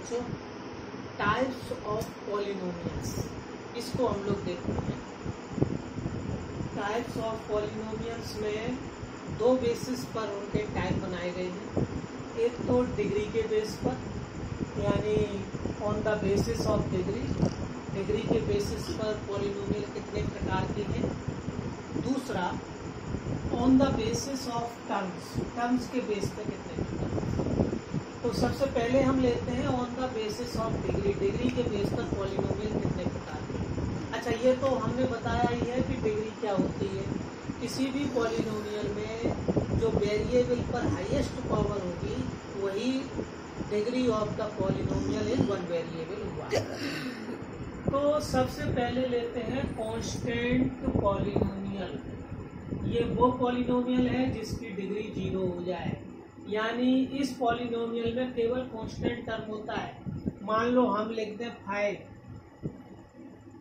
बच्चों types of polynomials, इसको हम लोग देखते हैं। टाइप्स ऑफ पॉलिनोमियल्स में दो बेसिस पर उनके टाइप बनाए गए हैं। एक तो डिग्री के बेस पर, यानी on the basis of degree, degree के बेसिस पर पॉलिनोमियल कितने प्रकार के हैं। दूसरा on the basis of terms, terms के बेस पर कितने प्रकार। तो सबसे पहले हम लेते हैं on the basis of degree, degree के बेस पर पॉलिनोमियल कितने प्रकार के। अच्छा, ये तो हमने बताया ही है कि डिग्री क्या होती है। किसी भी पॉलिनोमियल में जो वेरिएबल पर हाईएस्ट पावर होगी वही degree of the polynomial in one variable हुआ। तो सबसे पहले लेते हैं कांस्टेंट पॉलिनोमियल। ये वो पॉलिनोमियल है जिसकी डिग्री 0 हो जाए, यानी इस पॉलिनोमियल में केवल कांस्टेंट टर्म होता है। मान लो हम लिखते हैं 5,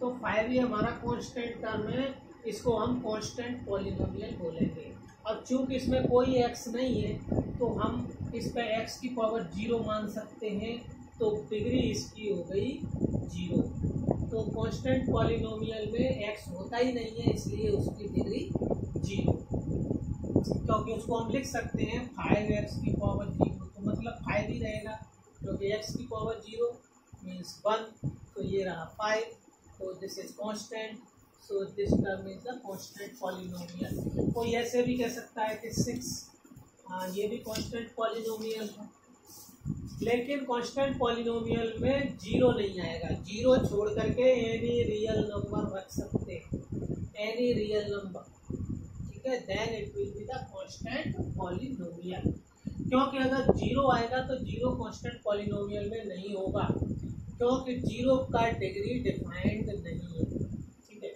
तो 5 ही हमारा कांस्टेंट टर्म है, इसको हम कांस्टेंट पॉलिनोमियल बोलेंगे। अब चूंकि इसमें कोई x नहीं है तो हम इस पे x की पावर 0 मान सकते हैं, तो डिग्री इसकी हो गई 0। तो कांस्टेंट पॉलिनोमियल में x होता ही नहीं है, इसलिए उसकी डिग्री 0, क्योंकि उसको हम लिख सकते हैं 5x की पावर 0, तो मतलब 5 ही रहेगा, क्योंकि x की पावर 0 मीन्स 1, तो ये रहा 5, तो this is constant, so this term is the constant polynomial. कोई ऐसे भी कह सकता है कि 6, हाँ ये भी कांस्टेंट पॉलिनोमियल है, लेकिन कांस्टेंट पॉलिनोमियल में 0 नहीं आएगा। 0 छोड़ करके एनी रियल नंबर रख सकते हैं, एनी रियल नंबर, ठीक है, then it will be the constant polynomial. क्योंकि अगर 0 आएगा तो 0 कांस्टेंट पॉलिनोमियल में नहीं होगा, क्योंकि 0 का डिग्री डिफाइंड नहीं है। ठीक है,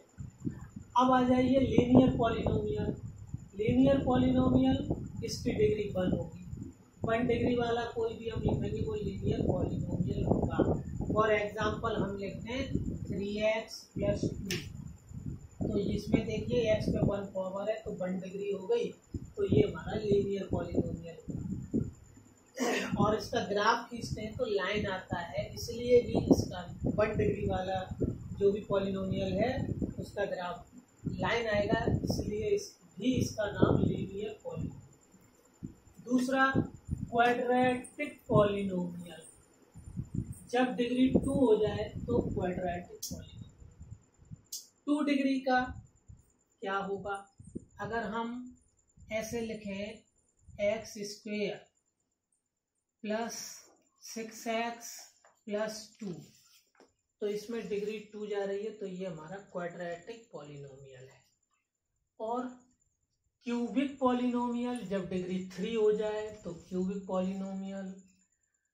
अब आ जाइए लीनियर पॉलिनोमियल। लीनियर पॉलिनोमियल, इसकी डिग्री 1 होगी। 1 डिग्री वाला कोई भी हम लिखेंगे वो लीनियर पॉलिनोमियल होगा। फॉर एग्जाम्पल हम लिखते हैं 3x + 2, तो इसमें देखिए x पे 1 पावर है तो 1 डिग्री हो गई, तो ये हमारा लीनियर पॉलिनोमियल होगा। और इसका ग्राफ खींचते हैं तो लाइन आता है, इसलिए भी इसका 1 डिग्री वाला जो भी पॉलिनोमियल है उसका ग्राफ लाइन आएगा, इसलिए इसका नाम लीनियर पॉलिनोमियल। दूसरा क्वाड्रेटिक पॉलिनोमियल, जब डिग्री 2 हो जाए तो क्वाड्रेटिक पॉलिनोमियल। 2 डिग्री का क्या होगा, अगर हम ऐसे लिखें x² + 6x + 2, तो इसमें डिग्री 2 जा रही है, तो ये हमारा क्वाड्रेटिक पॉलिनोमियल है। और क्यूबिक पॉलिनोमियल, जब डिग्री 3 हो जाए तो क्यूबिक पॉलिनोमियल,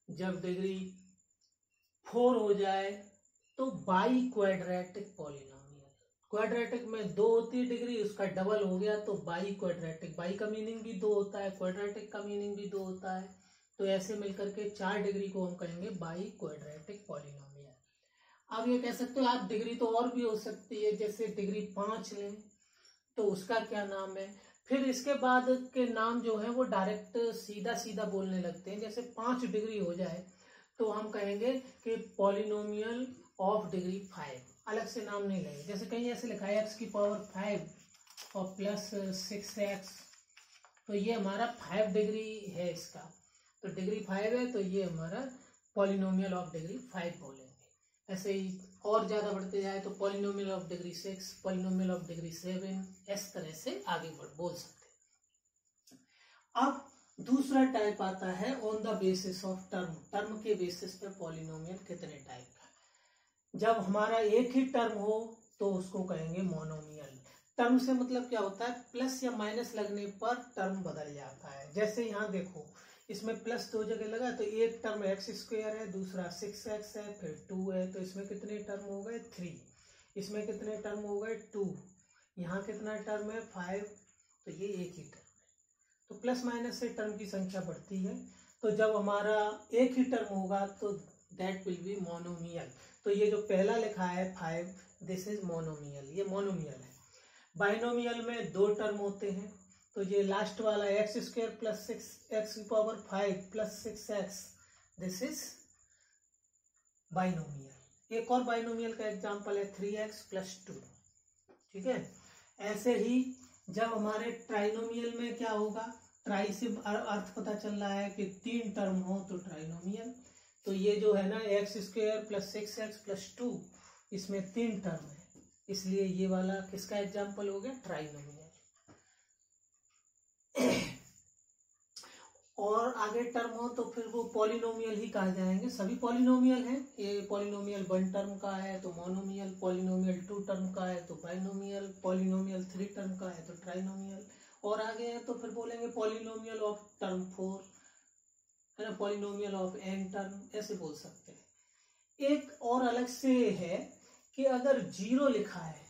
जब डिग्री 4 हो जाए तो बाई क्वाड्रेटिक पॉलिनोमियल। क्वाड्रेटिक में 2 होती है डिग्री, उसका डबल हो गया तो बाई क्वाड्रेटिक। बाई का मीनिंग भी 2 होता है, क्वाड्रेटिक का मीनिंग भी 2 होता है, तो ऐसे मिलकर के 4 डिग्री को हम कहेंगे बाई क्वाड्रेटिक पॉलिनोमियल। अब ये कह सकते हो आप डिग्री तो और भी हो सकती है, जैसे डिग्री 5 लें तो उसका क्या नाम है। फिर इसके बाद के नाम जो है वो डायरेक्ट सीधा सीधा बोलने लगते हैं। जैसे 5 डिग्री हो जाए तो हम कहेंगे कि पॉलिनोमियल ऑफ डिग्री 5, अलग से नाम नहीं लेंगे। जैसे कहीं ऐसे लिखा है x की पावर 5 और प्लस 6x, तो ये हमारा 5 डिग्री है इसका, तो डिग्री 5 है, तो ये हमारा पॉलिनोमियल ऑफ डिग्री 5 बोलेंगे। ऐसे ही और ज्यादा बढ़ते जाए तो polynomial of degree 6, polynomial of degree 7, इस तरह से आगे बोल सकते हैं। अब दूसरा टाइप आता है on the basis of term. Term के बेसिस पे पॉलिनोमियल कितने टाइप का। जब हमारा एक ही टर्म हो तो उसको कहेंगे मोनोमियल। टर्म से मतलब क्या होता है, प्लस या माइनस लगने पर टर्म बदल जाता है। जैसे यहाँ देखो, इसमें प्लस 2 जगह लगा तो एक टर्म x² है, दूसरा 6x है, फिर 2 है, तो इसमें कितने टर्म हो गए 3, इसमें कितने टर्म हो गए 2, यहाँ कितना टर्म है 5, तो ये एक ही टर्म है। तो प्लस माइनस से टर्म की संख्या बढ़ती है। तो जब हमारा एक ही टर्म होगा तो दैट विल बी मोनोमियल। तो ये जो पहला लिखा है 5, दिस इज मोनोमियल, ये मोनोमियल है। बाइनोमियल में 2 टर्म होते हैं, तो ये लास्ट वाला x² + 6x⁵ + 6x, this is binomial. एक और बाइनोमियल का एग्जांपल है 3x + 2। ठीक है, ऐसे ही जब हमारे ट्राइनोमियल में क्या होगा, ट्राई से अर्थ पता चल रहा है कि 3 टर्म हो तो ट्राइनोमियल। तो ये जो है ना x² + 6x + 2, इसमें 3 टर्म है, इसलिए ये वाला किसका एग्जांपल हो गया, ट्राइनोमियल। और आगे टर्म हो तो फिर वो पॉलिनोमियल ही कहा जाएंगे। सभी पॉलिनोमियल हैं। ये पॉलिनोमियल 1 टर्म का है तो मोनोमियल, पॉलिनोमियल 2 टर्म का है तो बाइनोमियल, पॉलिनोमियल 3 टर्म का है तो ट्राइनोमियल। और आगे है तो फिर बोलेंगे पॉलिनोमियल ऑफ टर्म 4, है ना, पॉलिनोमियल ऑफ n टर्म, ऐसे बोल सकते हैं। एक और अलग से है कि अगर 0 लिखा है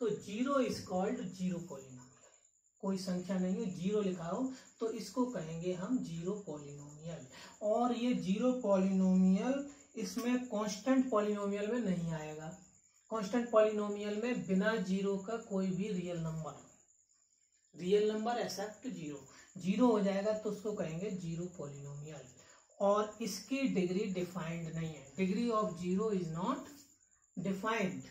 तो 0 इज कॉल्ड जीरो पॉलिनोमियल। कोई संख्या नहीं है, 0 लिखा हो तो इसको कहेंगे हम जीरो पॉलिनोमियल। और ये जीरो पॉलिनोमियल इसमें कांस्टेंट पॉलिनोमियल में नहीं आएगा। कांस्टेंट पॉलिनोमियल में बिना 0 का कोई भी रियल नंबर एक्सेप्ट 0 हो जाएगा तो उसको कहेंगे जीरो पॉलिनोमियल। और इसकी डिग्री डिफाइंड नहीं है। Degree of 0 is not defined.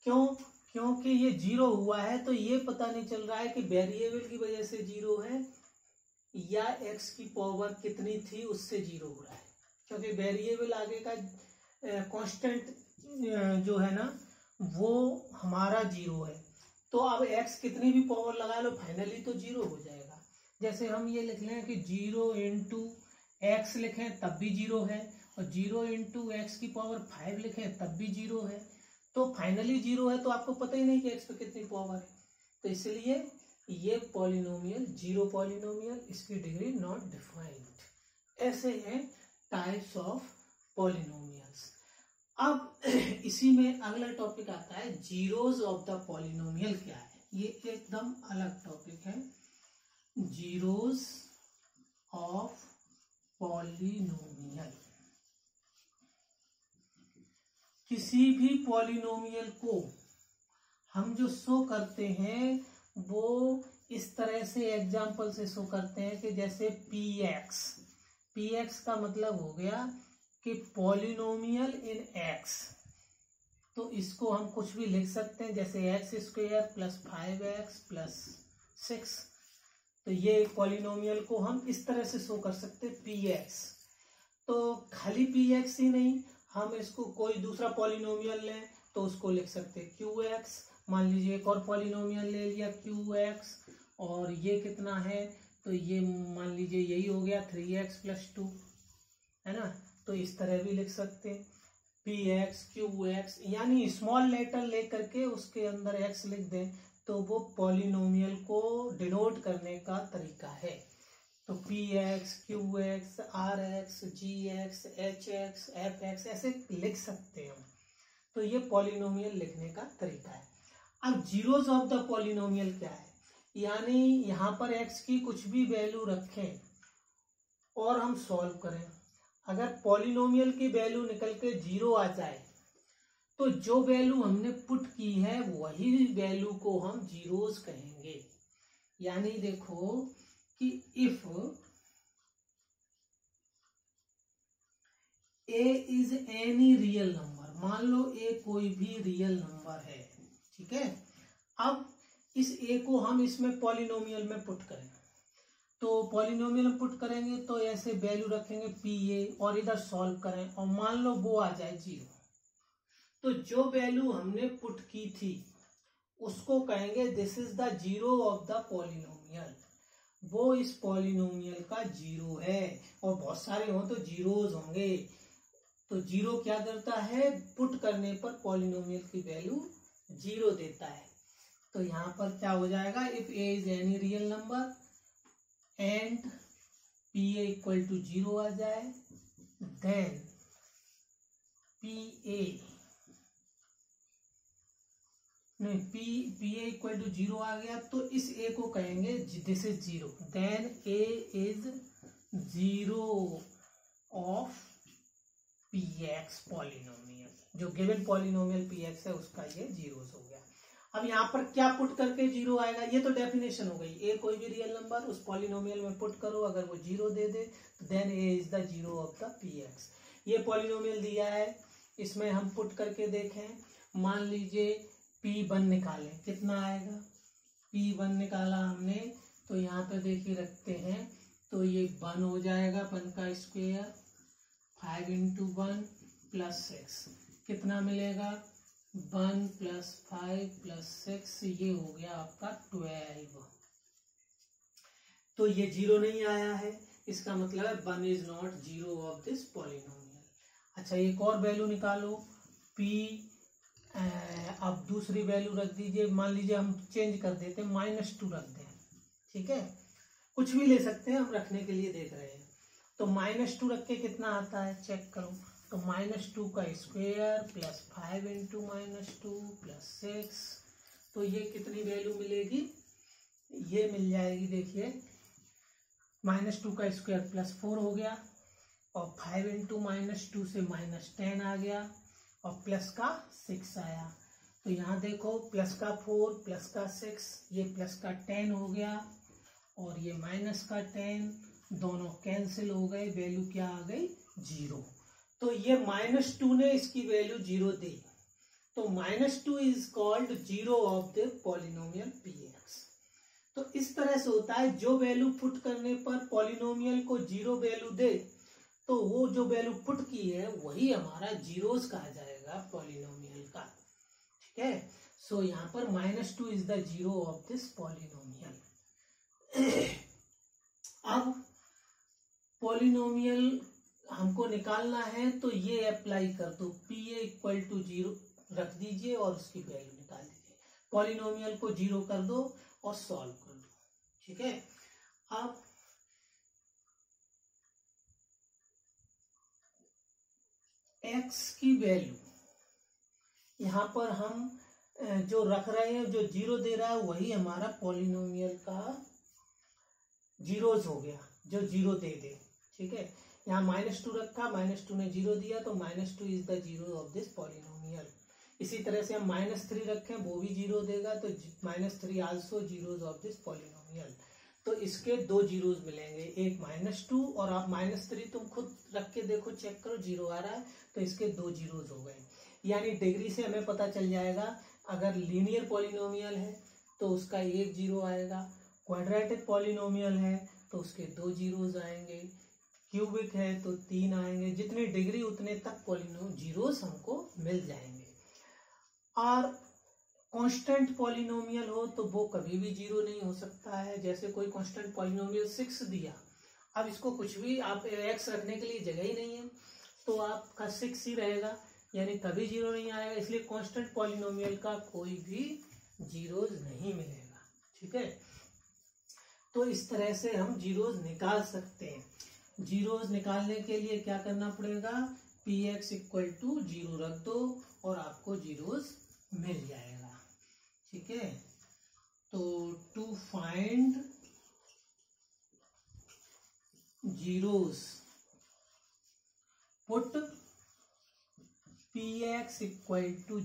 क्यों? क्योंकि ये 0 हुआ है तो ये पता नहीं चल रहा है कि वेरिएबल की वजह से 0 है या x की पावर कितनी थी उससे 0 हो रहा है। क्योंकि वेरिएबल आगे का कांस्टेंट जो है ना वो हमारा 0 है, तो अब x कितनी भी पावर लगा लो फाइनली तो 0 हो जाएगा। जैसे हम ये लिख लें कि 0 × x लिखें तब भी 0 है, और 0 × x की पावर 5 लिखें तब भी 0 है, तो फाइनली 0 है। तो आपको पता ही नहीं कि x पे कितनी पावर है, तो इसलिए ये पॉलिनोमियल जीरो पॉलिनोमियल, इसकी डिग्री नॉट डिफाइंड। ऐसे हैं टाइप्स ऑफ पॉलिनोमियल्स। अब इसी में अगला टॉपिक आता है जीरोज ऑफ द पॉलिनोमियल क्या है। ये एकदम अलग टॉपिक है, जीरोज ऑफ पॉलिनोमियल। किसी भी पॉलिनोमियल को हम जो शो करते हैं वो इस तरह से एग्जाम्पल से शो करते हैं कि जैसे px का मतलब हो गया कि पॉलिनोमियल इन x। तो इसको हम कुछ भी लिख सकते हैं, जैसे x² + 5x + 6। तो ये पॉलिनोमियल को हम इस तरह से शो कर सकते हैं px। तो खाली px ही नहीं, हम इसको कोई दूसरा पॉलिनोमियल लें तो उसको लिख सकते हैं qx। मान लीजिए एक और पॉलिनोमियल ले लिया qx, और ये कितना है तो ये मान लीजिए यही हो गया 3x + 2, है ना। तो इस तरह भी लिख सकते हैं px qx, यानी स्मॉल लेटर लेकर के उसके अंदर x लिख दें तो वो पॉलिनोमियल को डिनोट करने का तरीका है। तो px qx rx gx hx fx ऐसे लिख सकते हैं हम। तो ये पॉलिनोमियल लिखने का तरीका है। अब जीरोज ऑफ द पॉलिनोमियल क्या है, यानी यहां पर x की कुछ भी वैल्यू रखें और हम सॉल्व करें, अगर पॉलिनोमियल की वैल्यू निकल के 0 आ जाए तो जो वैल्यू हमने पुट की है वही वैल्यू को हम जीरोज कहेंगे। यानी देखो कि if a is any real number, मान लो a कोई भी रियल नंबर है, ठीक है। अब इस a को हम इसमें पॉलिनोमियल में पुट करें, तो पॉलिनोमियल में पुट करेंगे तो ऐसे वैल्यू रखेंगे pa और इधर सॉल्व करें और मान लो वो आ जाए 0, तो जो वैल्यू हमने पुट की थी उसको कहेंगे this is the zero of the polynomial. वो इस पॉलिनोमियल का 0 है, और बहुत सारे हो तो जीरोज होंगे। तो 0 क्या करता है, पुट करने पर पॉलिनोमियल की वैल्यू 0 देता है। तो यहां पर क्या हो जाएगा, if a is any real number and pa = 0 आ जाए, देन pa = 0 आ गया तो इस a को कहेंगे this is 0, then a is 0 of px polynomial. जो गिवन पॉलिनोमियल px है उसका ये 0 हो गया। अब यहाँ पर क्या पुट करके 0 आएगा, ये तो डेफिनेशन हो गई। a कोई भी रियल नंबर उस पॉलिनोमियल में पुट करो, अगर वो 0 दे दे तो then a is the 0 of the px। ये पॉलिनोमियल दिया है इसमें हम पुट करके देखें, मान लीजिए P1 निकालें, कितना आएगा, P1 निकाला हमने तो यहाँ पे देखिए रखते हैं, तो ये 1 हो जाएगा, 1 का स्क्वायर 5 × 1 + 6 कितना मिलेगा, 1 + 5 + 6 ये हो गया आपका 12। तो ये 0 नहीं आया है, इसका मतलब है 1 is not 0 of this polynomial. अच्छा एक और वैल्यू निकालो P, अब दूसरी वैल्यू रख दीजिए, मान लीजिए हम चेंज कर देते हैं -2 रख दें, ठीक है, कुछ भी ले सकते हैं, हम रखने के लिए देख रहे हैं। तो -2 रख के कितना आता है चेक करो, तो -2 का स्क्वायर + 5 × -2 + 6, तो ये कितनी वैल्यू मिलेगी, ये मिल जाएगी, देखिए -2 का स्क्वायर +4 हो गया, और 5 × -2 से -10 आ गया, और प्लस का 6 आया। तो यहाँ देखो प्लस का 4 प्लस का 6, ये प्लस का 10 हो गया, और ये माइनस का 10, दोनों कैंसिल हो गए, वैल्यू क्या आ गई 0। तो ये -2 ने इसकी वैल्यू 0 दी, तो -2 is called 0 of the polynomial Px। तो इस तरह से होता है, जो वैल्यू पुट करने पर पॉलिनोमियल को 0 वैल्यू दे, तो वो जो वैल्यू पुट की है वही हमारा जीरोस कहा जाएगा पॉलिनोमियल का, ठीक है। सो यहाँ पर -2 is the 0 of this polynomial. अब पॉलिनोमियल हमको निकालना है, तो ये अप्लाई कर दो, PA = 0 रख दीजिए और उसकी वैल्यू निकाल दीजिए, पॉलिनोमियल को 0 कर दो और सॉल्व कर दो, ठीक है। अब x की वैल्यू यहाँ पर हम जो रख रहे हैं, जो 0 दे रहा है वही हमारा पॉलिनोमियल का जीरोस हो गया, जो 0 दे दे, ठीक है। यहाँ -2 रखा, -2 ने 0 दिया, तो -2 is the 0 of this polynomial. इसी तरह से हम -3 रखें, वो भी 0 देगा, तो -3 also zeros of this polynomial. तो इसके 2 जीरोस मिलेंगे, एक -2 और आप -3 तुम खुद रख के देखो, चेक करो 0 आ रहा है, तो इसके 2 जीरोस हो गए। यानी डिग्री से हमें पता चल जाएगा, अगर लीनियर पॉलिनोमियल है तो उसका 1 0 आएगा, क्वाड्रेटिक पॉलिनोमियल है तो उसके 2 जीरोस आएंगे, क्यूबिक है तो 3 आएंगे, जितनी डिग्री उतने तक जीरोस हमको मिल जाएंगे। और कांस्टेंट पॉलिनोमियल हो तो वो कभी भी 0 नहीं हो सकता है। जैसे कोई कांस्टेंट पॉलिनोमियल 6 दिया, अब इसको कुछ भी आप x रखने के लिए जगह ही नहीं है, तो आपका 6 ही रहेगा, यानी कभी 0 नहीं आएगा। इसलिए कांस्टेंट पॉलिनोमियल का कोई भी जीरोस नहीं मिलेगा, ठीक है। तो इस तरह से हम जीरोस निकाल सकते हैं। जीरोस निकालने के लिए क्या करना पड़ेगा, Px = 0 रख दो और आपको जीरोस मिल जाएगा, ठीक है। तो to find zeros put Px =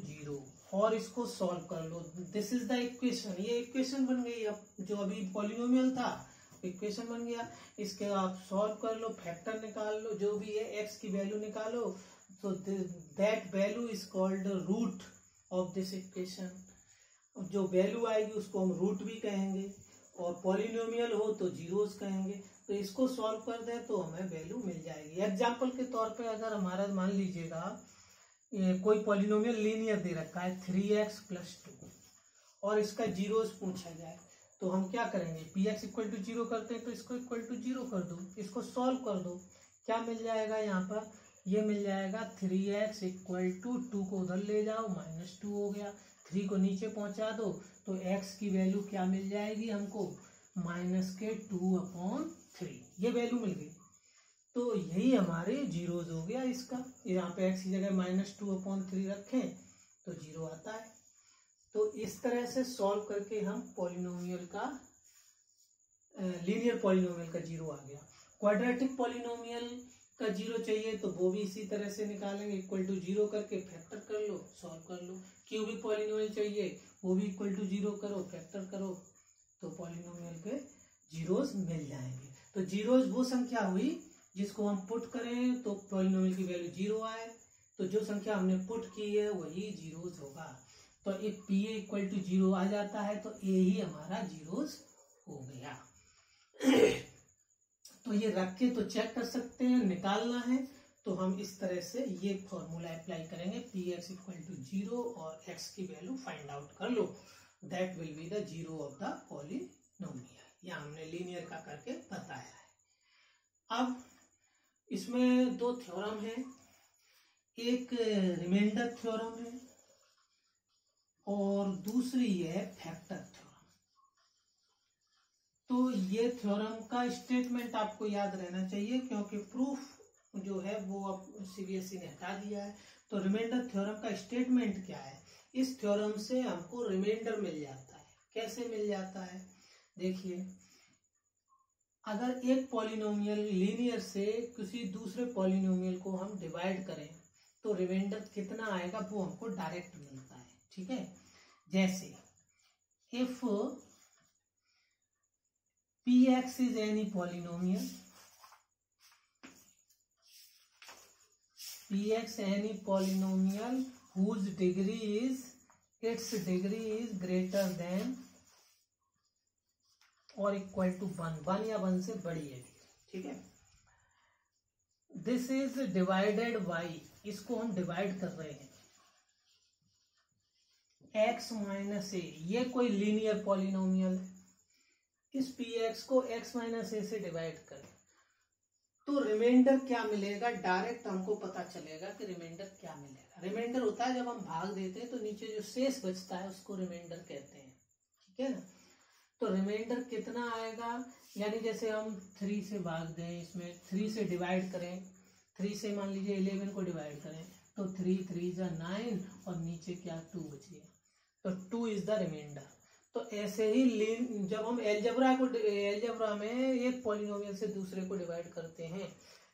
0 और इसको सॉल्व कर लो। दिस इज द इक्वेशन, ये इक्वेशन बन गई। अब जो अभी पॉलिनोमियल था इक्वेशन बन गया, इसके आप सॉल्व कर लो, फैक्टर निकाल लो, जो भी है x की वैल्यू निकालो, तो that value is called root of this equation. जो वैल्यू आएगी उसको हम रूट भी कहेंगे, और पॉलिनोमियल हो तो जीरोस कहेंगे। तो इसको सॉल्व कर दे तो हमें वैल्यू मिल जाएगी। एग्जाम्पल के तौर पे अगर हमारा मान लीजिएगा कोई पॉलिनोमियल लीनियर दे रखा है 3x + 2 और इसका जीरोस पूछा जाए, तो हम क्या करेंगे, Px = 0 करते हैं तो इसको =0 कर दो, इसको सॉल्व कर दो, क्या मिल जाएगा यहाँ पर, ये मिल जाएगा 3x = 2 को उधर ले जाओ, -2 हो गया, 3 को नीचे पहुंचा दो, तो x की वैल्यू क्या मिल जाएगी हमको, -2/3, ये वैल्यू मिल गई। तो यही हमारे जीरोस हो गया इसका। यहाँ पे x की जगह -2/3 रखें तो 0 आता है। तो इस तरह से सॉल्व करके हम पॉलिनोमियल का लीनियर पॉलिनोमियल का 0 आ गया। क्वाड्रेटिक पॉलिनोमियल का 0 चाहिए तो वो भी इसी तरह से निकालेंगे, =0 करके फैक्टर कर लो, सॉल्व कर लो। क्यूबिक पॉलिनोमियल चाहिए वो भी =0 करो, फैक्टर करो, तो पॉलिनोमियल के जीरोस मिल जाएंगे। तो जीरोस वो संख्या हुई जिसको हम पुट करें तो पॉलिनोमियल की वैल्यू 0 आए, तो जो संख्या हमने पुट की है वही जीरोज होगा। तो if P A equal to 0 आ जाता है तो ए ही हमारा जीरोज हो गया। तो ये रख के तो चेक कर सकते हैं, निकालना है तो हम इस तरह से ये फॉर्मूला अप्लाई करेंगे, पी एक्स इक्वल टू 0 और एक्स की वैल्यू फाइंड आउट कर लो, that will be the zero of the polynomial. यह हमने लीनियर का करके बताया है। अब इसमें दो थ्योरम है, एक रिमाइंडर थ्योरम है और दूसरी है फैक्टर थ्योरम। तो ये थ्योरम का स्टेटमेंट आपको याद रहना चाहिए क्योंकि प्रूफ जो है वो अब सीबीएसई ने हटा दिया है। तो रिमाइंडर थ्योरम का स्टेटमेंट क्या है, इस थ्योरम से हमको रिमाइंडर मिल जाता है। कैसे मिल जाता है, देखिए अगर एक पॉलिनोमियल लीनियर से किसी दूसरे पॉलिनोमियल को हम डिवाइड करें तो रिमाइंडर कितना आएगा वो हमको डायरेक्ट मिलता है। ठीक है, जैसे if P x is any polynomial, px any polynomial whose degree is greater than or equal to 1 या 1 से बड़ी है। ठीक है, दिस इज डिवाइडेड बाई, इसको हम डिवाइड कर रहे हैं x माइनस ए, ये कोई लीनियर पॉलिनोमियल है। इस px को x माइनस ए से डिवाइड करें तो रिमाइंडर क्या मिलेगा, डायरेक्ट हमको पता चलेगा कि रिमाइंडर क्या मिलेगा। रिमाइंडर होता है जब हम भाग देते हैं तो नीचे जो शेष बचता है उसको रिमाइंडर कहते हैं। ठीक है ना, तो रिमाइंडर कितना आएगा, यानी जैसे हम 3 से भाग दें, इसमें 3 से डिवाइड करें, 3 से मान लीजिए 11 को डिवाइड करें तो 3 3 जा 9 और नीचे क्या 2 बच गया, तो 2 इज द रिमाइंडर। तो ऐसे ही जब हम एलजेब्रा में एक पॉलिनोमियल से दूसरे को डिवाइड करते हैं,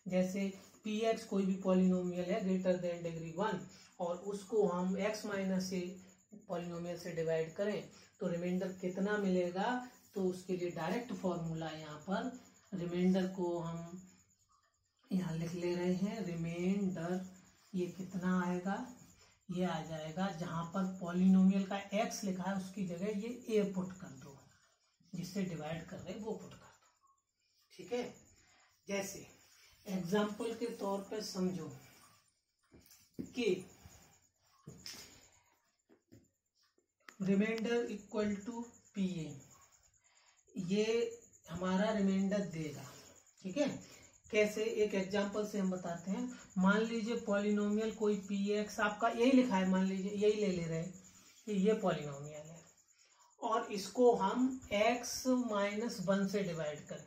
जैसे पी एक्स कोई भी पॉलिनोमियल है ग्रेटर देन डिग्री 1 और उसको हम एक्स माइनस ए पॉलिनोमियल से डिवाइड करें तो रिमाइंडर कितना मिलेगा, तो उसके लिए डायरेक्ट फॉर्मूला यहाँ पर रिमाइंडर को हम यहाँ लिख ले रहे हैं। रिमाइंडर ये कितना आएगा, ये आ जाएगा, जहां पर पॉलिनोमियल का x लिखा है उसकी जगह ये a पुट कर दो, जिससे डिवाइड कर रहे वो पुट कर दो। ठीक है, जैसे एग्जाम्पल के तौर पे समझो कि remainder equal to P A, ये हमारा रिमाइंडर देगा। ठीक है, कैसे, एक एग्जांपल से हम बताते हैं। मान लीजिए पॉलिनोमियल कोई पी एक्स, आपका यही लिखा है, मान लीजिए यही ले रहे हैं कि ये पॉलिनोमियल है और इसको हम x माइनस 1 से डिवाइड करें,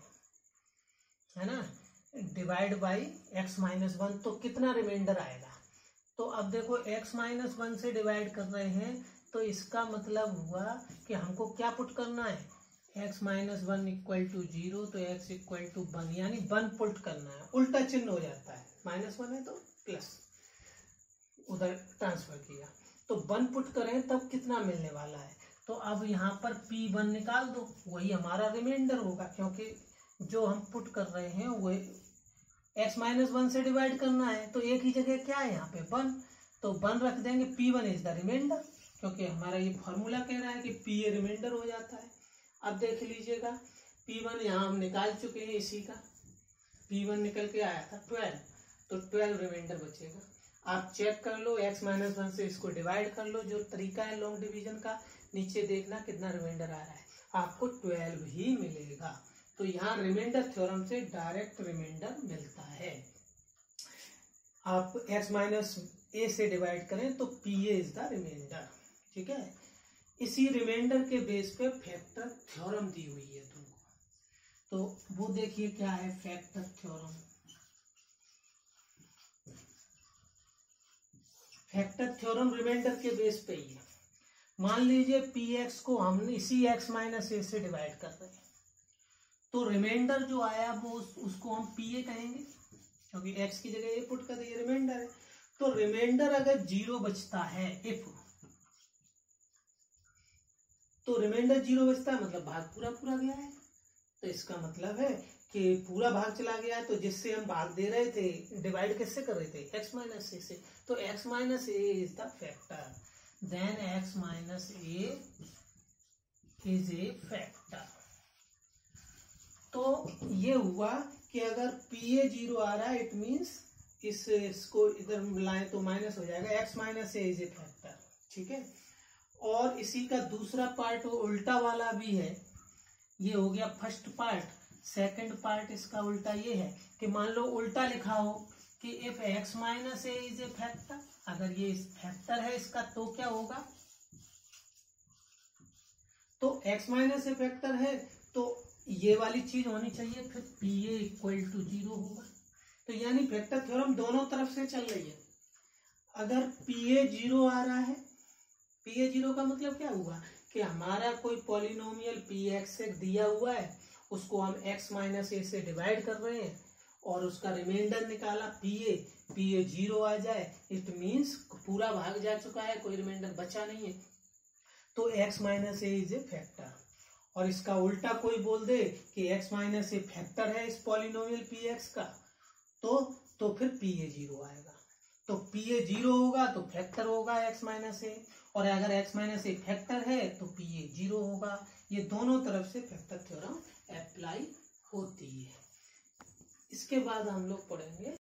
है ना, डिवाइड बाई x माइनस 1, तो कितना रिमाइंडर आएगा। तो अब देखो x माइनस 1 से डिवाइड कर रहे हैं तो इसका मतलब हुआ कि हमको क्या पुट करना है, x माइनस 1 इक्वल टू 0, तो x इक्वल टू 1, यानी 1 पुट करना है। उल्टा चिन्ह हो जाता है, -1 है तो प्लस उधर ट्रांसफर किया, तो 1 पुट करें तब कितना मिलने वाला है। तो अब यहाँ पर P1 निकाल दो, वही हमारा रिमाइंडर होगा, क्योंकि जो हम पुट कर रहे हैं वो x माइनस 1 से डिवाइड करना है, तो एक ही जगह क्या है यहाँ पे 1, तो 1 रख देंगे, P1 इज द रिमाइंडर, क्योंकि हमारा ये फॉर्मूला कह रहा है कि P ए रिमाइंडर हो जाता है। अब देख लीजिएगा P1 यहाँ हम निकाल चुके हैं, इसी का P1 निकल के आया था 12, तो 12 रिमाइंडर बचेगा। आप चेक कर लो, x माइनस 1 से इसको डिवाइड कर लो, जो तरीका है लॉन्ग डिवीजन का, नीचे देखना कितना रिमाइंडर आ रहा है, आपको 12 ही मिलेगा। तो यहाँ रिमाइंडर थ्योरम से डायरेक्ट रिमाइंडर मिलता है। आप x माइनस ए से डिवाइड करें तो P A is the remainder. ठीक है, इसी रिमाइंडर के बेस पे फैक्टर थ्योरम दी हुई है तुमको, तो वो देखिए क्या है factor theorem. Factor theorem remainder के बेस पे ही है। मान लीजिए पी एक्स को हम इसी x माइनस ए से डिवाइड कर रहे हैं, तो रिमाइंडर जो आया वो उसको हम पी ए कहेंगे, क्योंकि x की जगह ए पुट कर दिए, रिमाइंडर है। तो रिमाइंडर अगर 0 बचता है, इफ, तो रिमाइंडर 0 बचता है मतलब भाग पूरा पूरा गया है, तो इसका मतलब है कि पूरा भाग चला गया, तो जिससे हम भाग दे रहे थे डिवाइड किससे कर रहे थे, x माइनस ए से, तो x minus A is the factor, then x minus A is a factor. तो ये हुआ कि अगर पी ए 0 आ रहा है, इट मीन्स इसको इधर लाए तो माइनस हो जाएगा, x minus A is a factor, ठीक है। और इसी का दूसरा पार्ट उल्टा वाला भी है, ये हो गया फर्स्ट पार्ट। सेकंड पार्ट इसका उल्टा ये है कि मान लो उल्टा लिखा हो कि if x minus A is a factor, अगर ये फैक्टर है इसका तो क्या होगा, तो x माइनस ए फैक्टर है तो ये वाली चीज होनी चाहिए, फिर पी ए इक्वल टू 0 होगा। तो यानी फैक्टर थ्योरम दोनों तरफ से चल रही है। अगर पी ए 0 आ रहा है, पी ए 0 का मतलब क्या हुआ कि हमारा कोई पॉलिनोमियल पी एक्स दिया हुआ है, उसको हम x माइनस ए से डिवाइड कर रहे हैं और उसका रिमाइंडर निकाला पी ए 0 आ जाए, इट मीन्स पूरा भाग जा चुका है, कोई रिमाइंडर बचा नहीं है, तो x minus A is a factor. और इसका उल्टा कोई बोल दे कि x माइनस ए फैक्टर है इस पॉलिनोमियल पी एक्स का, तो फिर पी ए 0 आएगा। तो पी ए 0 होगा तो फैक्टर होगा x माइनस ए, और अगर x माइनस ए फैक्टर है तो पी ए 0 होगा। ये दोनों तरफ से फैक्टर थ्योरम अप्लाई होती है। इसके बाद हम लोग पढ़ेंगे